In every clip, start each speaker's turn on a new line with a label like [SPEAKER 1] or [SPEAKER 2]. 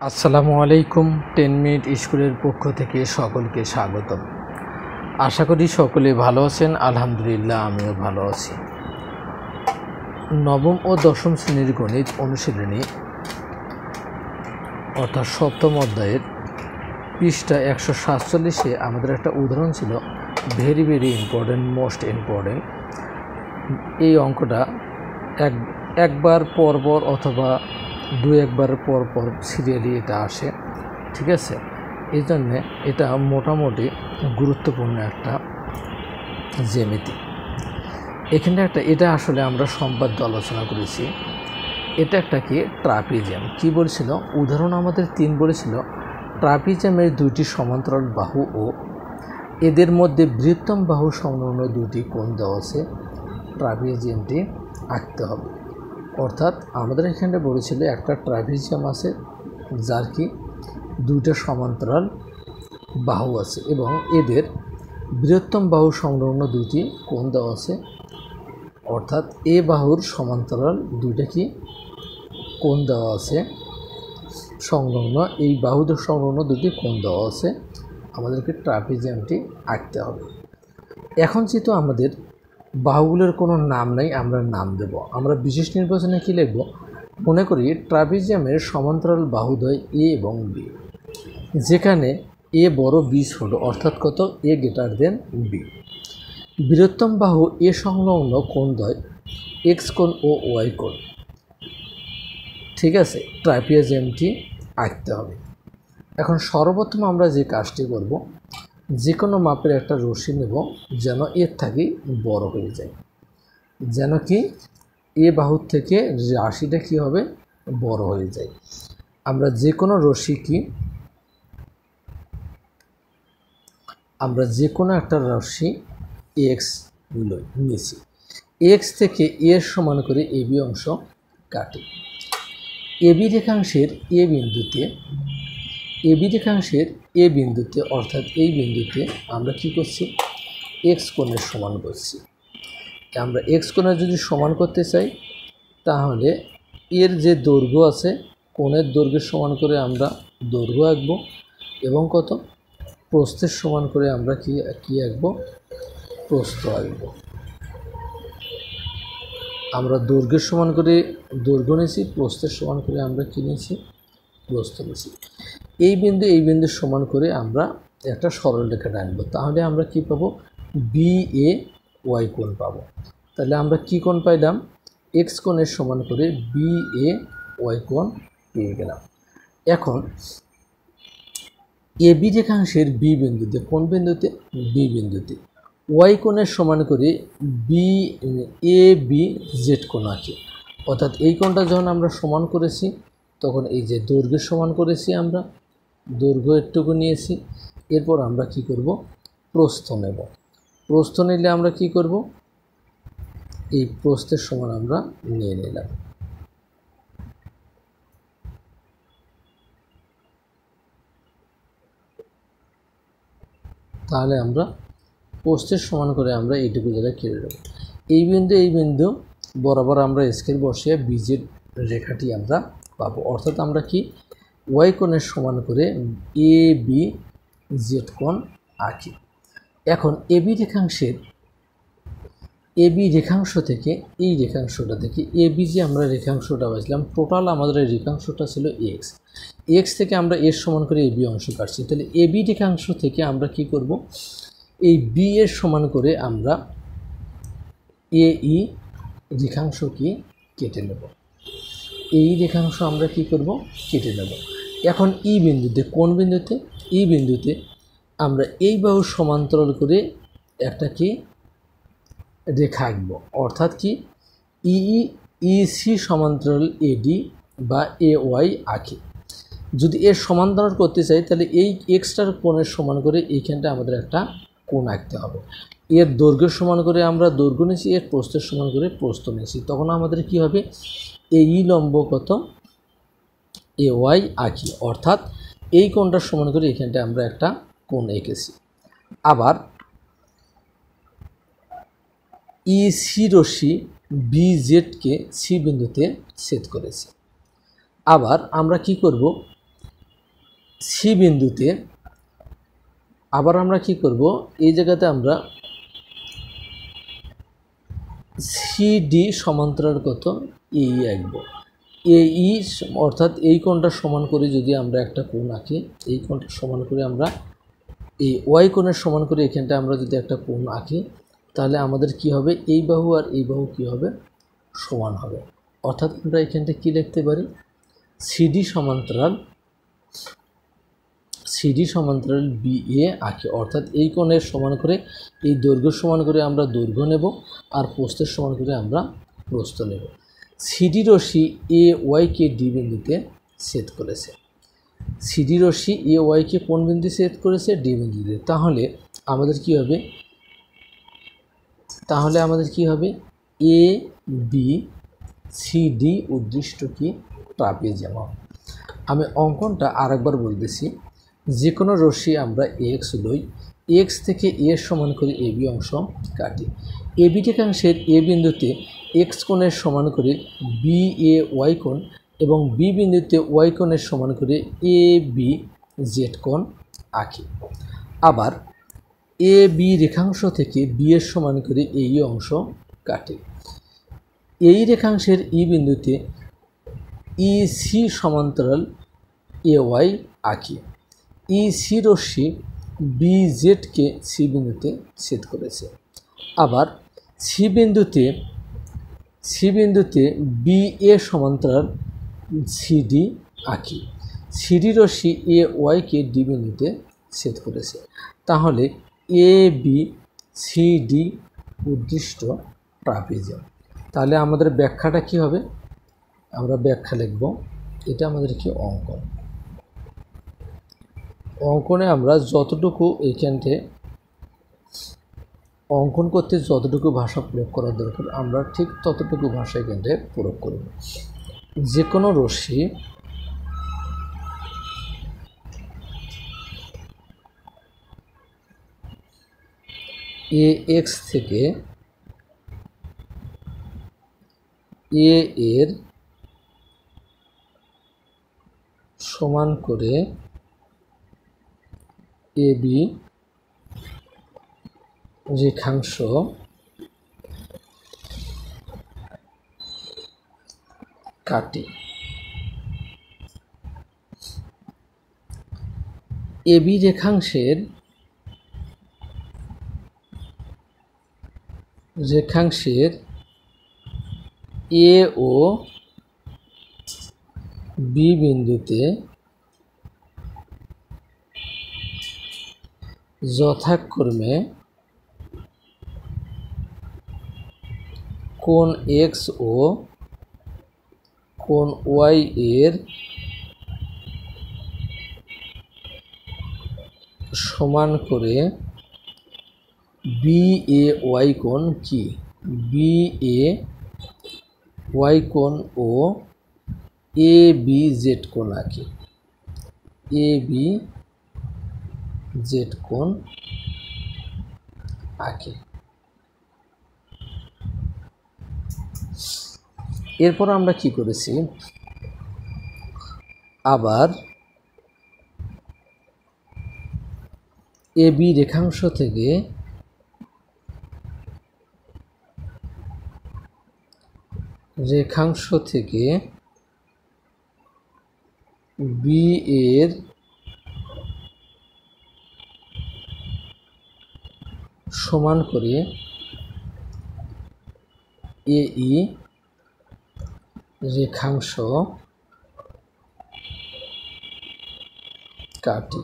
[SPEAKER 1] আসসালামু আলাইকুম। 10 মিনিট স্কুলের পক্ষ থেকে সকলকে স্বাগতম। আশা করি সকলে ভালো আছেন। আলহামদুলিল্লাহ আমিও ভালো আছি। নবম ও দশম শ্রেণীর গণিত অনুশীলনী অর্থাৎ সপ্তম অধ্যায়ের পৃষ্ঠা 147-এ আমাদের একটা উদাহরণ ছিল ভেরি ইম্পর্টেন্ট, মোস্ট ইম্পর্টেন্ট। এই অঙ্কটা একবার পরপর অথবা একবার পর সিরিয়ালি এটা আসে, ঠিক আছে? এই জন্যে এটা মোটামুটি গুরুত্বপূর্ণ একটা জ্যামিতি। এখানে এটা আসলে আমরা সম্পাদ্য আলোচনা করেছি। এটা একটা কি ট্রাপিজিয়াম। কি বলেছিল উদাহরণ আমাদের 3 বলেছিল ট্রাপিজিয়ামের দুইটি সমান্তরাল বাহু ও এদের মধ্যে বৃহত্তম বাহু সংলগ্ন দুটি কোণ দেওয়া আছে, ট্রাপিজিয়ামটি আঁকতে হবে। অর্থাৎ আমাদের এখানে বলেছিল একটা ট্রাপিজিয়াম আছে যার কি দুইটা সমান্তরাল বাহু আছে এবং এদের বৃহত্তম বাহু সংলগ্ন দুটি কোণ দেওয়া আছে। অর্থাৎ এ বাহুর সমান্তরাল দুইটা কি কোণ দেওয়া আছে সংলগ্ন, এই বাহুদের সংলগ্ন দুটি কোণ দেওয়া আছে। আমাদেরকে ট্রাপিজিয়ামটি আঁকতে হবে। এখন যেহেতু আমাদের বাহুগুলোর কোনো নাম নাই, আমরা নাম দেব। আমরা বিশেষ নির্বাচনে কি লিখব? মনে করি ট্রাপিজিয়ামের সমান্তরাল বাহুদ্বয় এ এবং বি, যেখানে এ বড় বি ছোট, অর্থাৎ কত? এ গ্রেটার দেন বি। বৃহত্তম বাহু এ সংলগ্ন কোণদ্বয় এক্স কোণ ও ওয়াই কোণ, ঠিক আছে? ট্রাপিজিয়ামটি আঁকতে হবে। এখন সর্বপ্রথম আমরা যে কাজটি করব, যে কোনো মাপের একটা রশ্মি নেব যেন এর থেকে বড় হয়ে যায়, যেন কি এ বাহুর থেকে রাশিটা কি হবে? বড় হয়ে যায়। আমরা যে কোনো রশ্মি কি আমরা যে কোনো একটা রশ্মি এক্স নিয়েছি, এক্স থেকে এর সমান করে এবি অংশ কাটি। এবি রেখাংশের এ বিন্দুতে অর্থাৎ এই বিন্দুতে আমরা কি করছি? এক্স কোণের সমান করছি। আমরা এক্স কোণের যদি সমান করতে চাই তাহলে এর যে দৈর্ঘ্য আছে কোণের দৈর্ঘ্যের সমান করে আমরা দৈর্ঘ্য আঁকবো এবং কত? প্রস্থের সমান করে আমরা কি আঁকবো? প্রস্থ আঁকবো। আমরা দৈর্ঘ্যের সমান করে দৈর্ঘ্য নিয়েছি, প্রস্থের সমান করে আমরা কি নিয়েছি? প্রস্থ নিয়েছি। এই বিন্দুর সমান করে আমরা একটা সরলরেখা টানবো, তাহলে আমরা কি পাবো? বি এ ওয়াই কোণ পাবো। তাহলে আমরা কি কোণ পাইলাম? এক্স কোণের সমান করে বি এ ওয়াই কোণ পেয়ে গেলাম। এখন এবি রেখাংশের বি বিন্দুতে, কোন বিন্দুতে? বি বিন্দুতে ওয়াই কোণের সমান করে বি এ বি জেড কোণ আঁকি। অর্থাৎ এই কোণটা যখন আমরা সমান করেছি তখন এই যে দৈর্ঘ্যের সমান করেছি, আমরা দৈর্ঘ্য একটুকু নিয়েছি। এরপর আমরা কি করব? প্রস্থ নেব। প্রস্থ নিলে আমরা কি করব? এই প্রস্থের সমান আমরা নিয়ে নিলাম। তাহলে আমরা প্রস্থের সমান করে আমরা এইটুকু জায়গায় কেটে দেব। এই বিন্দু বরাবর আমরা স্কেল বসিয়ে বিজেড রেখাটি আমরা পাবো। অর্থাৎ আমরা কি ওয়াই কোণের সমান করে এ বি জেড কোণ আঁকি। এখন এবি রেখাংশ থেকে এই রেখাংশটা থেকে এবি যে আমরা রেখাংশটা পাইছিলাম, টোটাল আমাদের এই রেখাংশটা ছিল এক্স থেকে আমরা এর সমান করে এবি অংশ কাটছি। তাহলে এবি রেখাংশ থেকে আমরা কি করব? এই বি এর সমান করে আমরা এই রেখাংশ কি কেটে নেব। এই রেখাংশ আমরা কি করব? কেটে নেব। এখন ই বিন্দুতে, কোন বিন্দুতে? ই বিন্দুতে আমরা এই বাহুর সমান্তরাল করে একটা কি রেখা আঁকবো। অর্থাৎ কি ইসি সমান্তরাল এডি বা এ ওয়াই আঁকি। যদি এর সমান্তরাল করতে চাই তাহলে এই এক্সটার কোণের সমান করে এইখানটা আমাদের একটা কোণ আঁকতে হবে। এর দৈর্ঘ্যের সমান করে আমরা দৈর্ঘ্য নিয়েছি, এর প্রস্থের সমান করে প্রস্থ নিয়েছি। তখন আমাদের কি হবে? এই লম্ব কত? এ ওয়াই আঁকি। অর্থাৎ এই কোণটার সমান করে এখানটা আমরা একটা কোণ এঁকেছি। আবার ইসি রশ্মি বি জেডকে সি বিন্দুতে ছেদ করেছি। আবার আমরা কি করব? সি বিন্দুতে আবার আমরা কি করব, এই জায়গাতে আমরা সিডি সমান্তরাল কত এই আঁকব। এই অর্থাৎ এই কোণটা সমান করে যদি আমরা একটা কোণ আঁকি, এই কোণটা সমান করে আমরা এই ওয়াই কোণের সমান করে এখানটা আমরা যদি একটা কোণ আঁকি, তাহলে আমাদের কি হবে, এই বাহু আর এই বাহু কি হবে, সমান হবে। অর্থাৎ আমরা এখানটা কি লিখতে পারি, সিডি সমান্তরাল বি এ আঁকি। অর্থাৎ এই কোণের সমান করে এই দৈর্ঘ্য সমান করে আমরা দৈর্ঘ্য নেব, আর প্রস্থের সমান করে আমরা প্রস্থ নেব। সিডি রশ্মি এ ওয়াইকে ডি বিন্দুতে ছেদ করেছে। সিডি রশ্মি এ ওয়াইকে কোন বিন্দুতে ছেদ করেছে, ডি বিন্দুতে। তাহলে আমাদের কি হবে, এ বি সি ডি উদ্দিষ্ট কি ট্রাপিজিয়াম। আমি অঙ্কনটা আরেকবার বলতেছি। যে কোনো রশ্মি আমরা এক্স লই, এক্স থেকে এর সমান করে এ বি অংশ কাটি। এ বি রেখাংশের এ বিন্দুতে এক্স কোণের সমান করে বি এ ওয়াই কোণ এবং বি বিন্দুতে ওয়াই কোণের সমান করে এ বি জেড কোণ আঁকি। আবার এ বি রেখাংশ থেকে বি এর সমান করে এই অংশ কাটি। এই রেখাংশের ই বিন্দুতে ই সি সমান্তরাল এ ওয়াই আঁকি। ই সি রশ্মি বি জেডকে সি বিন্দুতে ছেদ করেছে। আবার সি বিন্দুতে বি এ সমান্তরাল সিডি আঁকি। সিডি রশ্মি এ ওয়াইকে ডি বিন্দুতে ছেদ করেছে। তাহলে A B C D উদ্দিষ্ট trapezium. তাহলে আমাদের ব্যাখ্যাটা কি হবে, আমরা ব্যাখ্যা লিখব। এটা আমাদের কি অঙ্কনে আমরা যতটুকু এইখানতে অঙ্কন করতে যতটুকু ভাষা প্রয়োগ করার দরকার, আমরা ঠিক ততটুকু ভাষা এখানতে প্রয়োগ করব। যে কোনো রশ্মি এ এক্স থেকে এ এর সমান করে এ বি রেখাংশ কাটি। A B রেখাংশের A O B বিন্দুতে যথাক্রমে কোণ এক্স ও কোণ ওয়াই এর সমান করে বি এ ওয়াই কোণ কি, বি এ ওয়াই কোণ ও এ বি জেড কোণ আঁকি। এ বি জেড কোণ আঁকি। এরপর আমরা কি করেছি, আবার এ বি রেখাংশ থেকে বি এর সমান করে এ ই রেখাংশ কাটি।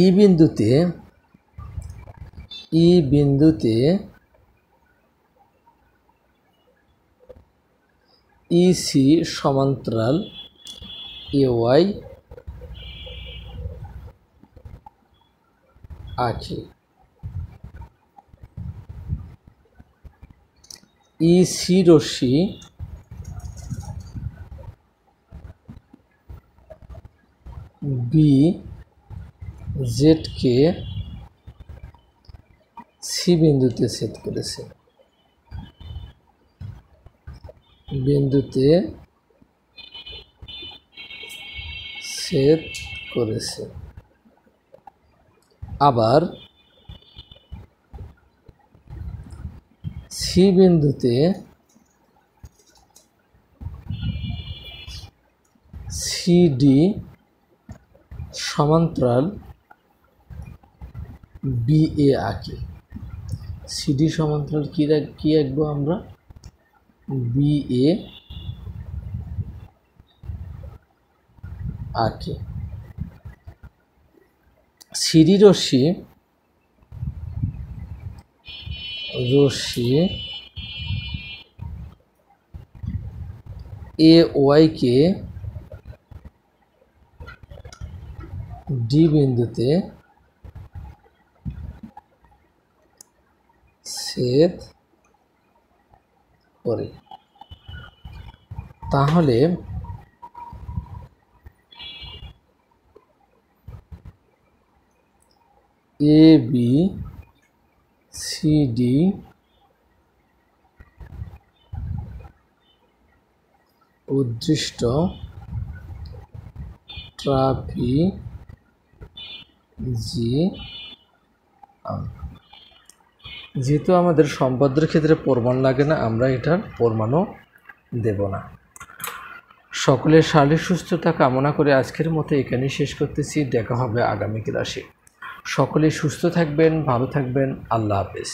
[SPEAKER 1] ই বিন্দুতে ই সি সমান্তরাল এ ওয়াই আঁকি। ই সি রশ্মি বি জেডকে সি বিন্দুতে ছেদ করেছে। বিন্দুতে ছেদ করেছে। আবার সি বিন্দুতে সিডি সমান্তরাল বিএ আঁকি। সিডি সমান্তরাল কি আঁকবো আমরা? বিএ আঁকি। সিডি রশ্মি এ ওয়াইকে ডি বিন্দুতে ছেদ করে। তাহলে A B C D উদ্দৃষ্ট trapezium. যেহেতু আমাদের সম্পদের ক্ষেত্রে প্রমাণ লাগে না, আমরা এটার প্রমাণও দেব না। সকলের শারীরিক সুস্থতা কামনা করে আজকের মতো এখানেই শেষ করতেছি। দেখা হবে আগামী ক্লাসে। সকলেই সুস্থ থাকবেন, ভালো থাকবেন। আল্লাহ হাফেজ।